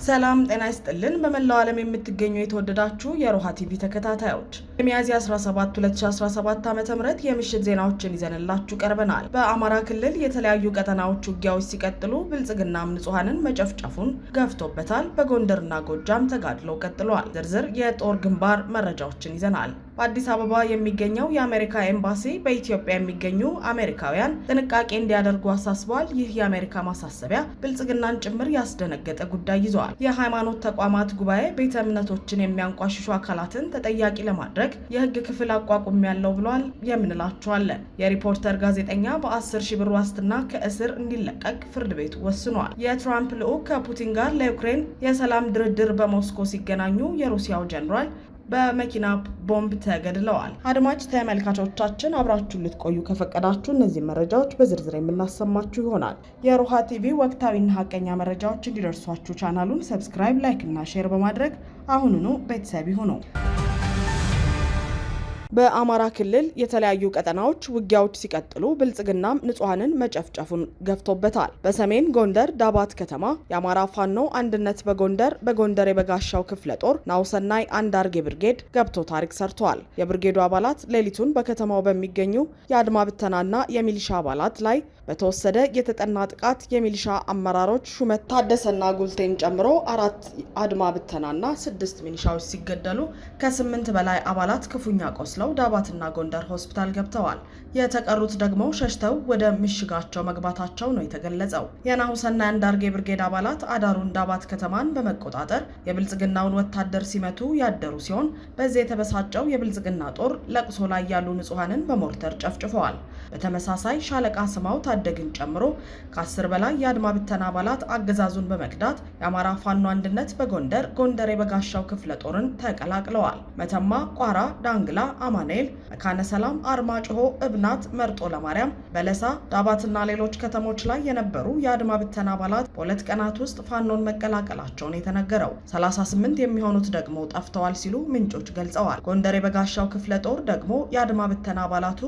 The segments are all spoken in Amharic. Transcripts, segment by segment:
ሰላም ጤና ይስጥልን። በመላው ዓለም የምትገኙ የተወደዳችሁ የሮሃ ቲቪ ተከታታዮች የሚያዝያ 17 2017 ዓ.ም የምሽት ዜናዎችን ይዘንላችሁ ቀርበናል። በአማራ ክልል የተለያዩ ቀጠናዎች ውጊያዎች ሲቀጥሉ ብልጽግናም ንጹሃንን መጨፍጨፉን ገፍቶበታል። በጎንደርና ጎጃም ተጋድለው ቀጥሏል። ዝርዝር የጦር ግንባር መረጃዎችን ይዘናል። በአዲስ አበባ የሚገኘው የአሜሪካ ኤምባሲ በኢትዮጵያ የሚገኙ አሜሪካውያን ጥንቃቄ እንዲያደርጉ አሳስቧል። ይህ የአሜሪካ ማሳሰቢያ ብልጽግናን ጭምር ያስደነገጠ ጉዳይ ይዟል። የሃይማኖት ተቋማት ጉባኤ ቤተ እምነቶችን የሚያንቋሽሹ አካላትን ተጠያቂ ለማድረግ የህግ ክፍል አቋቁም ያለው ብሏል። የምንላቸዋለን። የሪፖርተር ጋዜጠኛ በ10 ሺህ ብር ዋስትና ከእስር እንዲለቀቅ ፍርድ ቤቱ ወስኗል። የትራምፕ ልዑክ ከፑቲን ጋር ለዩክሬን የሰላም ድርድር በሞስኮ ሲገናኙ የሩሲያው ጀኔራል በመኪና ቦምብ ተገድለዋል። አድማጭ ተመልካቾቻችን አብራችሁን ልትቆዩ ከፈቀዳችሁ እነዚህ መረጃዎች በዝርዝር የምናሰማችሁ ይሆናል። የሮሃ ቲቪ ወቅታዊና ሀቀኛ መረጃዎች እንዲደርሷችሁ ቻናሉን ሰብስክራይብ፣ ላይክ እና ሼር በማድረግ አሁኑኑ ቤተሰብ ይሁኑ። በአማራ ክልል የተለያዩ ቀጠናዎች ውጊያዎች ሲቀጥሉ ብልጽግናም ንጹሃንን መጨፍጨፉን ገፍቶበታል። በሰሜን ጎንደር ዳባት ከተማ የአማራ ፋኖ አንድነት በጎንደር የበጋሻው ክፍለ ጦር ናውሰናይ አንዳርጌ ብርጌድ ገብቶ ታሪክ ሰርተዋል። የብርጌዱ አባላት ሌሊቱን በከተማው በሚገኙ የአድማ ብተናና የሚሊሻ አባላት ላይ በተወሰደ የተጠና ጥቃት የሚሊሻ አመራሮች ሹመት ታደሰና ጉልቴን ጨምሮ 4 አድማ ብተናና 6 ሚሊሻዎች ሲገደሉ ከ8 በላይ አባላት ክፉኛ ቆስለው ዳባትና ጎንደር ሆስፒታል ገብተዋል። የተቀሩት ደግሞ ሸሽተው ወደ ምሽጋቸው መግባታቸው ነው የተገለጸው። የናሁሰናይ አንዳርጌ ብርጌድ አባላት አዳሩን ዳባት ከተማን በመቆጣጠር የብልጽግናውን ወታደር ሲመቱ ያደሩ ሲሆን በዚህ የተበሳጨው የብልጽግና ጦር ለቅሶ ላይ ያሉ ንጹሃንን በሞርተር ጨፍጭፈዋል። በተመሳሳይ ሻለቃ ስማው ታደግን ጨምሮ ከ10 በላይ የአድማ ብተና አባላት አገዛዙን በመክዳት የአማራ ፋኖ አንድነት በጎንደር የበጋሻው ክፍለ ጦርን ተቀላቅለዋል። መተማ፣ ቋራ፣ ዳንግላ፣ አማኑኤል፣ መካነ ሰላም፣ አርማጭሆ፣ እብናት፣ መርጦ ለማርያም፣ በለሳ፣ ዳባትና ሌሎች ከተሞች ላይ የነበሩ የአድማ ብተና አባላት በሁለት ቀናት ውስጥ ፋኖን መቀላቀላቸውን የተነገረው 38 የሚሆኑት ደግሞ ጠፍተዋል ሲሉ ምንጮች ገልጸዋል። ጎንደር የበጋሻው ክፍለ ጦር ደግሞ የአድማ ብተና አባላቱ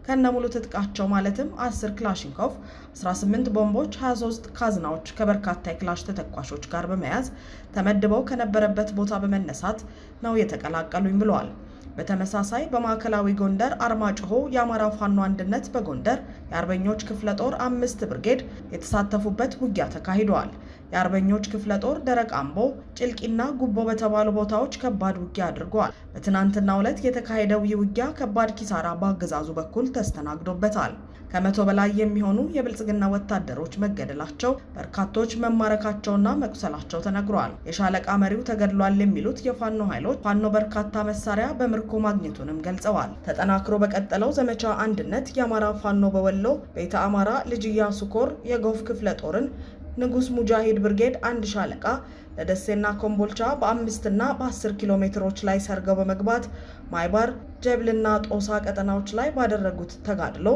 ከነሙሉ ትጥቃቸው ማለትም 10 ክላሽንኮቭ፣ 18 ቦምቦች፣ 23 ካዝናዎች ከበርካታ የክላሽ ተተኳሾች ጋር በመያዝ ተመድበው ከነበረበት ቦታ በመነሳት ነው የተቀላቀሉኝ ብለዋል። በተመሳሳይ በማዕከላዊ ጎንደር አርማጭሆ የአማራ ፋኖ አንድነት በጎንደር የአርበኞች ክፍለ ጦር 5 ብርጌድ የተሳተፉበት ውጊያ ተካሂደዋል። የአርበኞች ክፍለ ጦር ደረቅ አምቦ፣ ጭልቂና ጉቦ በተባሉ ቦታዎች ከባድ ውጊያ አድርገዋል። በትናንትናው ዕለት የተካሄደው ይህ ውጊያ ከባድ ኪሳራ በአገዛዙ በኩል ተስተናግዶበታል። ከ100 በላይ የሚሆኑ የብልጽግና ወታደሮች መገደላቸው፣ በርካቶች መማረካቸውና መቁሰላቸው ተነግሯል። የሻለቃ መሪው ተገድሏል የሚሉት የፋኖ ኃይሎች ፋኖ በርካታ መሳሪያ በምርኮ ማግኘቱንም ገልጸዋል። ተጠናክሮ በቀጠለው ዘመቻ አንድነት የአማራ ፋኖ በወሎ ቤተ አማራ ልጅ ኢያሱ ኮር የጎፍ ክፍለ ጦርን ንጉስ ሙጃሂድ ብርጌድ 1 ሻለቃ ለደሴና ኮምቦልቻ በ5 እና በ10 ኪሎ ሜትሮች ላይ ሰርገው በመግባት ማይባር፣ ጀብልና ጦሳ ቀጠናዎች ላይ ባደረጉት ተጋድሎ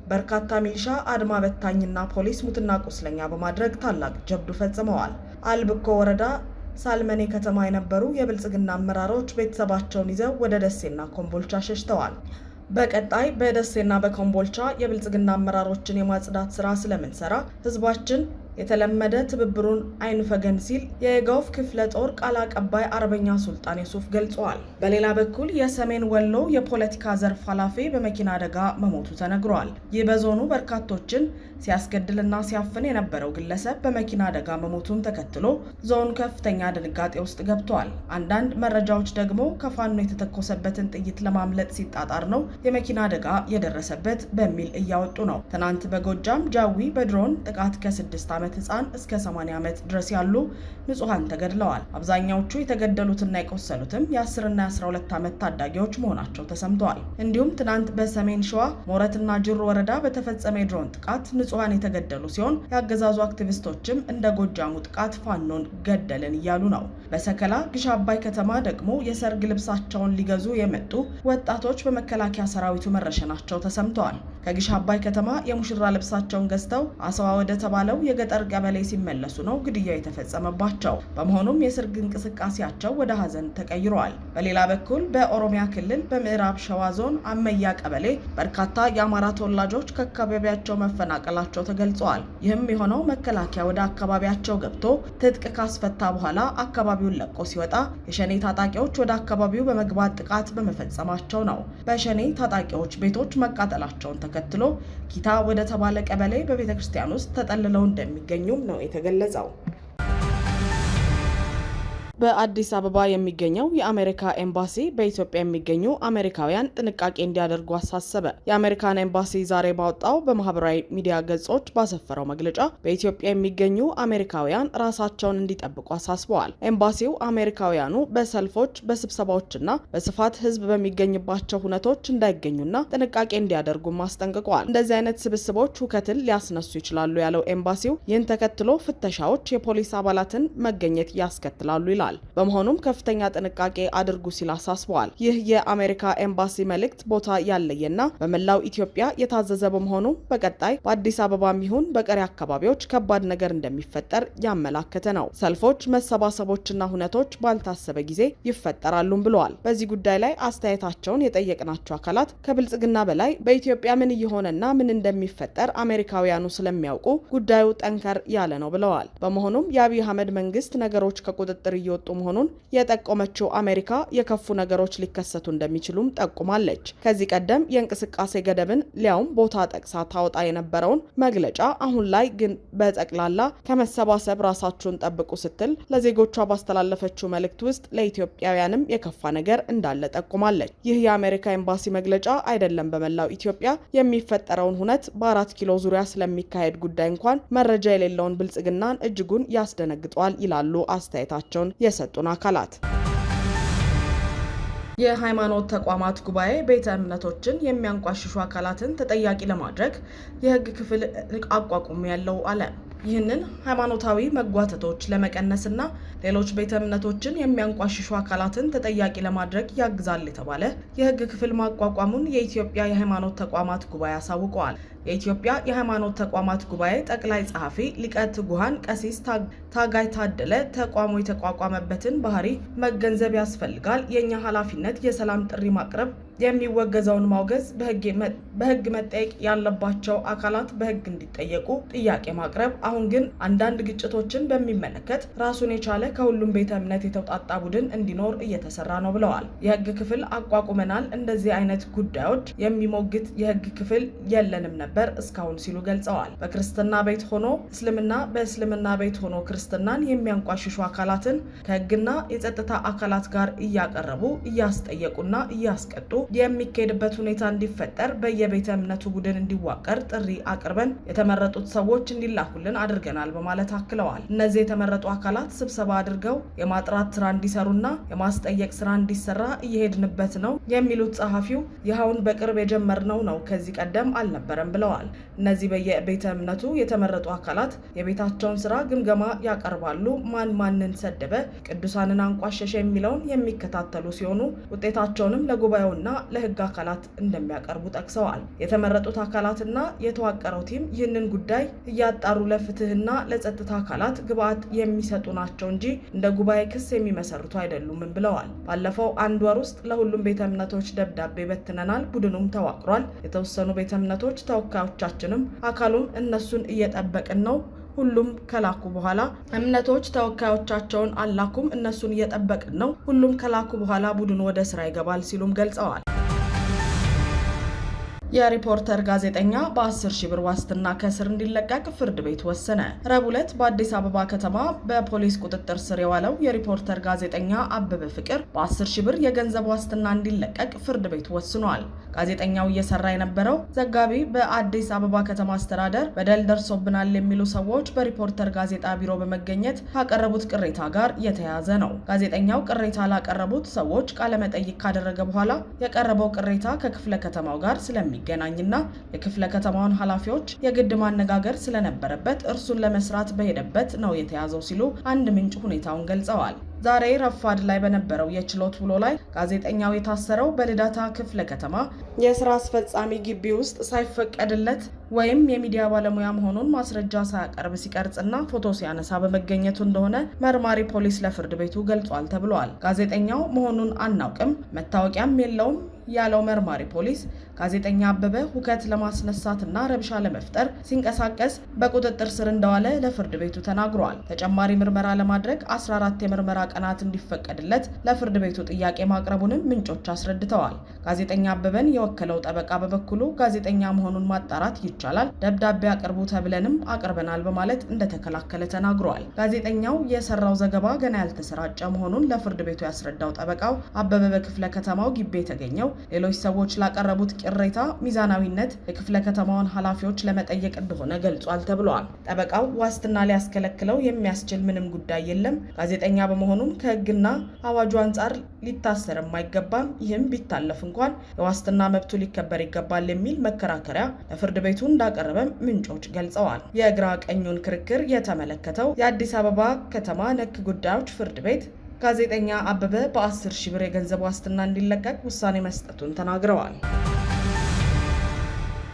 በርካታ ሚሊሻ አድማ በታኝና ፖሊስ ሙትና ቁስለኛ በማድረግ ታላቅ ጀብዱ ፈጽመዋል። አልብኮ ወረዳ ሳልመኔ ከተማ የነበሩ የብልጽግና አመራሮች ቤተሰባቸውን ይዘው ወደ ደሴና ኮምቦልቻ ሸሽተዋል። በቀጣይ በደሴና በኮምቦልቻ የብልጽግና አመራሮችን የማጽዳት ስራ ስለምንሰራ ህዝባችን የተለመደ ትብብሩን አይንፈገን ሲል የጎፍ ክፍለ ጦር ቃል አቀባይ አርበኛ ሱልጣን የሱፍ ገልጸዋል። በሌላ በኩል የሰሜን ወሎ የፖለቲካ ዘርፍ ኃላፊ በመኪና አደጋ መሞቱ ተነግሯል። ይህ በዞኑ በርካቶችን ሲያስገድልና ሲያፍን የነበረው ግለሰብ በመኪና አደጋ መሞቱን ተከትሎ ዞኑ ከፍተኛ ድንጋጤ ውስጥ ገብቷል። አንዳንድ መረጃዎች ደግሞ ከፋኖ የተተኮሰበትን ጥይት ለማምለጥ ሲጣጣር ነው የመኪና አደጋ የደረሰበት በሚል እያወጡ ነው። ትናንት በጎጃም ጃዊ በድሮን ጥቃት ከ6 ዓመት ህፃን እስከ 80 ዓመት ድረስ ያሉ ንጹሃን ተገድለዋል። አብዛኛዎቹ የተገደሉትና የቆሰሉትም የ10 እና 12 ዓመት ታዳጊዎች መሆናቸው ተሰምተዋል። እንዲሁም ትናንት በሰሜን ሸዋ ሞረትና ጅሩ ወረዳ በተፈጸመ የድሮን ጥቃት ንጹሃን የተገደሉ ሲሆን የአገዛዙ አክቲቪስቶችም እንደ ጎጃሙ ጥቃት ፋኖን ገደልን እያሉ ነው። በሰከላ ግሽ አባይ ከተማ ደግሞ የሰርግ ልብሳቸውን ሊገዙ የመጡ ወጣቶች በመከላከያ ሰራዊቱ መረሸናቸው ተሰምተዋል። ከግሽ አባይ ከተማ የሙሽራ ልብሳቸውን ገዝተው አሰዋ ወደ ተባለው የገጠር ገጠር ቀበሌ ሲመለሱ ነው ግድያው የተፈጸመባቸው። በመሆኑም የሰርግ እንቅስቃሴያቸው ወደ ሀዘን ተቀይሯል። በሌላ በኩል በኦሮሚያ ክልል በምዕራብ ሸዋ ዞን አመያ ቀበሌ በርካታ የአማራ ተወላጆች ከአካባቢያቸው መፈናቀላቸው ተገልጿል። ይህም የሆነው መከላከያ ወደ አካባቢያቸው ገብቶ ትጥቅ ካስፈታ በኋላ አካባቢውን ለቆ ሲወጣ የሸኔ ታጣቂዎች ወደ አካባቢው በመግባት ጥቃት በመፈጸማቸው ነው። በሸኔ ታጣቂዎች ቤቶች መቃጠላቸውን ተከትሎ ኪታ ወደ ተባለ ቀበሌ በቤተክርስቲያን ውስጥ ተጠልለው እንደሚገኙም ነው የተገለጸው። በአዲስ አበባ የሚገኘው የአሜሪካ ኤምባሲ በኢትዮጵያ የሚገኙ አሜሪካውያን ጥንቃቄ እንዲያደርጉ አሳሰበ። የአሜሪካን ኤምባሲ ዛሬ ባወጣው በማህበራዊ ሚዲያ ገጾች ባሰፈረው መግለጫ በኢትዮጵያ የሚገኙ አሜሪካውያን ራሳቸውን እንዲጠብቁ አሳስበዋል። ኤምባሲው አሜሪካውያኑ በሰልፎች፣ በስብሰባዎችና በስፋት ህዝብ በሚገኝባቸው ሁነቶች እንዳይገኙና ጥንቃቄ እንዲያደርጉም አስጠንቅቋል። እንደዚህ አይነት ስብስቦች ሁከትን ሊያስነሱ ይችላሉ ያለው ኤምባሲው ይህን ተከትሎ ፍተሻዎች የፖሊስ አባላትን መገኘት ያስከትላሉ ይላል። በመሆኑም ከፍተኛ ጥንቃቄ አድርጉ ሲል አሳስበዋል። ይህ የአሜሪካ ኤምባሲ መልእክት ቦታ ያለየና በመላው ኢትዮጵያ የታዘዘ በመሆኑ በቀጣይ በአዲስ አበባም ይሁን በቀሪ አካባቢዎች ከባድ ነገር እንደሚፈጠር ያመላከተ ነው። ሰልፎች፣ መሰባሰቦችና ሁነቶች ባልታሰበ ጊዜ ይፈጠራሉም ብለዋል። በዚህ ጉዳይ ላይ አስተያየታቸውን የጠየቅናቸው አካላት ከብልጽግና በላይ በኢትዮጵያ ምን እየሆነና ምን እንደሚፈጠር አሜሪካውያኑ ስለሚያውቁ ጉዳዩ ጠንከር ያለ ነው ብለዋል። በመሆኑም የአብይ አህመድ መንግስት ነገሮች ከቁጥጥር እየወጡ መሆኑን የጠቆመችው አሜሪካ የከፉ ነገሮች ሊከሰቱ እንደሚችሉም ጠቁማለች። ከዚህ ቀደም የእንቅስቃሴ ገደብን ሊያውም ቦታ ጠቅሳ ታወጣ የነበረውን መግለጫ አሁን ላይ ግን በጠቅላላ ከመሰባሰብ ራሳችሁን ጠብቁ ስትል ለዜጎቿ ባስተላለፈችው መልእክት ውስጥ ለኢትዮጵያውያንም የከፋ ነገር እንዳለ ጠቁማለች። ይህ የአሜሪካ ኤምባሲ መግለጫ አይደለም በመላው ኢትዮጵያ የሚፈጠረውን ሁነት በ4 ኪሎ ዙሪያ ስለሚካሄድ ጉዳይ እንኳን መረጃ የሌለውን ብልጽግናን እጅጉን ያስደነግጧል ይላሉ አስተያየታቸውን የሰጡን አካላት። የሃይማኖት ተቋማት ጉባኤ ቤተ እምነቶችን የሚያንቋሽሹ አካላትን ተጠያቂ ለማድረግ የህግ ክፍል አቋቁም ያለው አለ። ይህንን ሃይማኖታዊ መጓተቶች ለመቀነስና ሌሎች ቤተ እምነቶችን የሚያንቋሽሹ አካላትን ተጠያቂ ለማድረግ ያግዛል የተባለ የህግ ክፍል ማቋቋሙን የኢትዮጵያ የሃይማኖት ተቋማት ጉባኤ አሳውቀዋል። የኢትዮጵያ የሃይማኖት ተቋማት ጉባኤ ጠቅላይ ጸሐፊ ሊቀ ትጉሃን ቀሲስ ታጋይ ታደለ ተቋሙ የተቋቋመበትን ባህሪ መገንዘብ ያስፈልጋል። የእኛ ኃላፊነት የሰላም ጥሪ ማቅረብ፣ የሚወገዘውን ማውገዝ፣ በህግ መጠየቅ ያለባቸው አካላት በህግ እንዲጠየቁ ጥያቄ ማቅረብ። አሁን ግን አንዳንድ ግጭቶችን በሚመለከት ራሱን የቻለ ከሁሉም ቤተ እምነት የተውጣጣ ቡድን እንዲኖር እየተሰራ ነው ብለዋል። የህግ ክፍል አቋቁመናል፣ እንደዚህ አይነት ጉዳዮች የሚሞግት የህግ ክፍል የለንም ነበር እስካሁን ሲሉ ገልጸዋል። በክርስትና ቤት ሆኖ እስልምና፣ በእስልምና ቤት ሆኖ ክርስትናን የሚያንቋሽሹ አካላትን ከህግና የጸጥታ አካላት ጋር እያቀረቡ እያስጠየቁና እያስቀጡ የሚካሄድበት ሁኔታ እንዲፈጠር በየቤተ እምነቱ ቡድን እንዲዋቀር ጥሪ አቅርበን የተመረጡት ሰዎች እንዲላኩልን አድርገናል በማለት አክለዋል። እነዚህ የተመረጡ አካላት ስብሰባ አድርገው የማጥራት ስራ እንዲሰሩና የማስጠየቅ ስራ እንዲሰራ እየሄድንበት ነው የሚሉት ጸሐፊው ይኸውን በቅርብ የጀመርነው ነው፣ ከዚህ ቀደም አልነበረም ብለዋል። እነዚህ በየቤተ እምነቱ የተመረጡ አካላት የቤታቸውን ስራ ግምገማ ያቀርባሉ። ማንን ሰደበ፣ ቅዱሳንን አንቋሸሸ የሚለውን የሚከታተሉ ሲሆኑ ውጤታቸውንም ለጉባኤውና ለህግ አካላት እንደሚያቀርቡ ጠቅሰዋል። የተመረጡት አካላትና የተዋቀረው ቲም ይህንን ጉዳይ እያጣሩ ለፍትህና ለጸጥታ አካላት ግብአት የሚሰጡ ናቸው እንጂ እንደ ጉባኤ ክስ የሚመሰርቱ አይደሉም ብለዋል። ባለፈው 1 ወር ውስጥ ለሁሉም ቤተ እምነቶች ደብዳቤ በትነናል። ቡድኑም ተዋቅሯል። የተወሰኑ ቤተ እምነቶች ተወካዮቻችንም አካሉም እነሱን እየጠበቅን ነው። ሁሉም ከላኩ በኋላ እምነቶች ተወካዮቻቸውን አላኩም፣ እነሱን እየጠበቅን ነው። ሁሉም ከላኩ በኋላ ቡድኑ ወደ ስራ ይገባል ሲሉም ገልጸዋል። የሪፖርተር ጋዜጠኛ በ10 ሺህ ብር ዋስትና ከእስር እንዲለቀቅ ፍርድ ቤት ወሰነ። ረቡዕ ዕለት በአዲስ አበባ ከተማ በፖሊስ ቁጥጥር ስር የዋለው የሪፖርተር ጋዜጠኛ አበበ ፍቅር በ10 ሺህ ብር የገንዘብ ዋስትና እንዲለቀቅ ፍርድ ቤት ወስኗል። ጋዜጠኛው እየሰራ የነበረው ዘጋቢ በአዲስ አበባ ከተማ አስተዳደር በደል ደርሶብናል የሚሉ ሰዎች በሪፖርተር ጋዜጣ ቢሮ በመገኘት ካቀረቡት ቅሬታ ጋር የተያያዘ ነው። ጋዜጠኛው ቅሬታ ላቀረቡት ሰዎች ቃለመጠይቅ ካደረገ በኋላ የቀረበው ቅሬታ ከክፍለ ከተማው ጋር ስለሚገናኝና የክፍለ ከተማውን ኃላፊዎች የግድ ማነጋገር ስለነበረበት እርሱን ለመስራት በሄደበት ነው የተያዘው ሲሉ አንድ ምንጭ ሁኔታውን ገልጸዋል። ዛሬ ረፋድ ላይ በነበረው የችሎት ውሎ ላይ ጋዜጠኛው የታሰረው በልደታ ክፍለ ከተማ የስራ አስፈጻሚ ግቢ ውስጥ ሳይፈቀድለት ወይም የሚዲያ ባለሙያ መሆኑን ማስረጃ ሳያቀርብ ሲቀርጽና ፎቶ ሲያነሳ በመገኘቱ እንደሆነ መርማሪ ፖሊስ ለፍርድ ቤቱ ገልጿል ተብሏል። ጋዜጠኛው መሆኑን አናውቅም፣ መታወቂያም የለውም ያለው መርማሪ ፖሊስ ጋዜጠኛ አበበ ሁከት ለማስነሳትና ረብሻ ለመፍጠር ሲንቀሳቀስ በቁጥጥር ስር እንደዋለ ለፍርድ ቤቱ ተናግሯል። ተጨማሪ ምርመራ ለማድረግ 14 የምርመራ ቀናት እንዲፈቀድለት ለፍርድ ቤቱ ጥያቄ ማቅረቡንም ምንጮች አስረድተዋል። ጋዜጠኛ አበበን የወከለው ጠበቃ በበኩሉ ጋዜጠኛ መሆኑን ማጣራት ይቻላል፣ ደብዳቤ አቅርቡ ተብለንም አቅርበናል በማለት እንደተከላከለ ተናግሯል። ጋዜጠኛው የሰራው ዘገባ ገና ያልተሰራጨ መሆኑን ለፍርድ ቤቱ ያስረዳው ጠበቃው አበበ በክፍለ ከተማው ግቢ የተገኘው ሌሎች ሰዎች ላቀረቡት ቅሬታ ሚዛናዊነት የክፍለ ከተማውን ኃላፊዎች ለመጠየቅ እንደሆነ ገልጿል ተብሏል። ጠበቃው ዋስትና ሊያስከለክለው የሚያስችል ምንም ጉዳይ የለም፣ ጋዜጠኛ በመሆኑም ከሕግና አዋጁ አንጻር ሊታሰርም አይገባም፣ ይህም ቢታለፍ እንኳን የዋስትና መብቱ ሊከበር ይገባል የሚል መከራከሪያ ለፍርድ ቤቱ እንዳቀረበም ምንጮች ገልጸዋል። የግራ ቀኙን ክርክር የተመለከተው የአዲስ አበባ ከተማ ነክ ጉዳዮች ፍርድ ቤት ጋዜጠኛ አበበ በ10 ሺህ ብር የገንዘብ ዋስትና እንዲለቀቅ ውሳኔ መስጠቱን ተናግረዋል።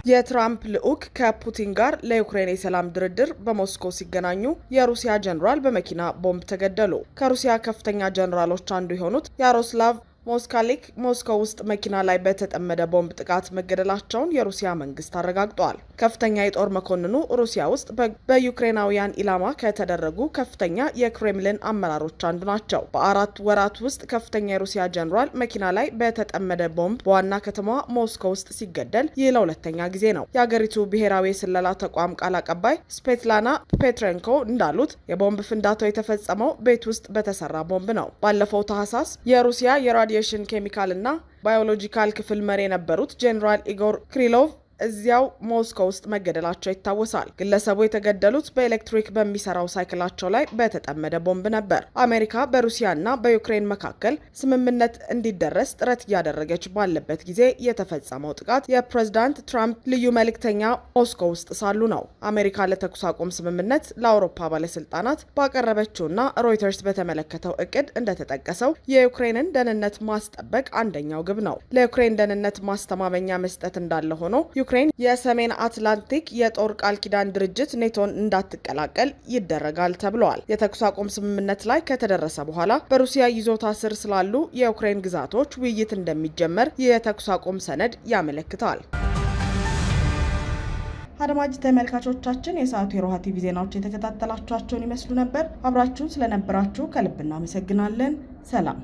የትራምፕ ልዑክ ከፑቲን ጋር ለዩክሬን የሰላም ድርድር በሞስኮ ሲገናኙ የሩሲያ ጀነራል በመኪና ቦምብ ተገደሉ። ከሩሲያ ከፍተኛ ጀነራሎች አንዱ የሆኑት ያሮስላቭ ሞስካሊክ ሞስኮ ውስጥ መኪና ላይ በተጠመደ ቦምብ ጥቃት መገደላቸውን የሩሲያ መንግስት አረጋግጧል። ከፍተኛ የጦር መኮንኑ ሩሲያ ውስጥ በዩክሬናውያን ኢላማ ከተደረጉ ከፍተኛ የክሬምሊን አመራሮች አንዱ ናቸው። በ4 ወራት ውስጥ ከፍተኛ የሩሲያ ጀነራል መኪና ላይ በተጠመደ ቦምብ በዋና ከተማዋ ሞስኮ ውስጥ ሲገደል ይህ ለሁለተኛ ጊዜ ነው። የአገሪቱ ብሔራዊ የስለላ ተቋም ቃል አቀባይ ስፔትላና ፔትሬንኮ እንዳሉት የቦምብ ፍንዳታው የተፈጸመው ቤት ውስጥ በተሰራ ቦምብ ነው። ባለፈው ታህሳስ የሩሲያ የራዲዬሽን ኬሚካል እና ባዮሎጂካል ክፍል መሪ የነበሩት ጄኔራል ኢጎር ክሪሎቭ እዚያው ሞስኮ ውስጥ መገደላቸው ይታወሳል። ግለሰቡ የተገደሉት በኤሌክትሪክ በሚሰራው ሳይክላቸው ላይ በተጠመደ ቦምብ ነበር። አሜሪካ በሩሲያና በዩክሬን መካከል ስምምነት እንዲደረስ ጥረት እያደረገች ባለበት ጊዜ የተፈጸመው ጥቃት የፕሬዝዳንት ትራምፕ ልዩ መልእክተኛ ሞስኮ ውስጥ ሳሉ ነው። አሜሪካ ለተኩስ አቁም ስምምነት ለአውሮፓ ባለስልጣናት ባቀረበችውና ሮይተርስ በተመለከተው እቅድ እንደተጠቀሰው የዩክሬንን ደህንነት ማስጠበቅ አንደኛው ግብ ነው። ለዩክሬን ደህንነት ማስተማመኛ መስጠት እንዳለ ሆኖ ዩክሬን የሰሜን አትላንቲክ የጦር ቃል ኪዳን ድርጅት ኔቶን እንዳትቀላቀል ይደረጋል ተብለዋል። የተኩስ አቁም ስምምነት ላይ ከተደረሰ በኋላ በሩሲያ ይዞታ ስር ስላሉ የዩክሬን ግዛቶች ውይይት እንደሚጀመር የተኩስ አቁም ሰነድ ያመለክታል። አድማጭ ተመልካቾቻችን የሰዓቱ የሮሃ ቲቪ ዜናዎች የተከታተላችኋቸውን ይመስሉ ነበር። አብራችሁን ስለነበራችሁ ከልብ እናመሰግናለን። ሰላም።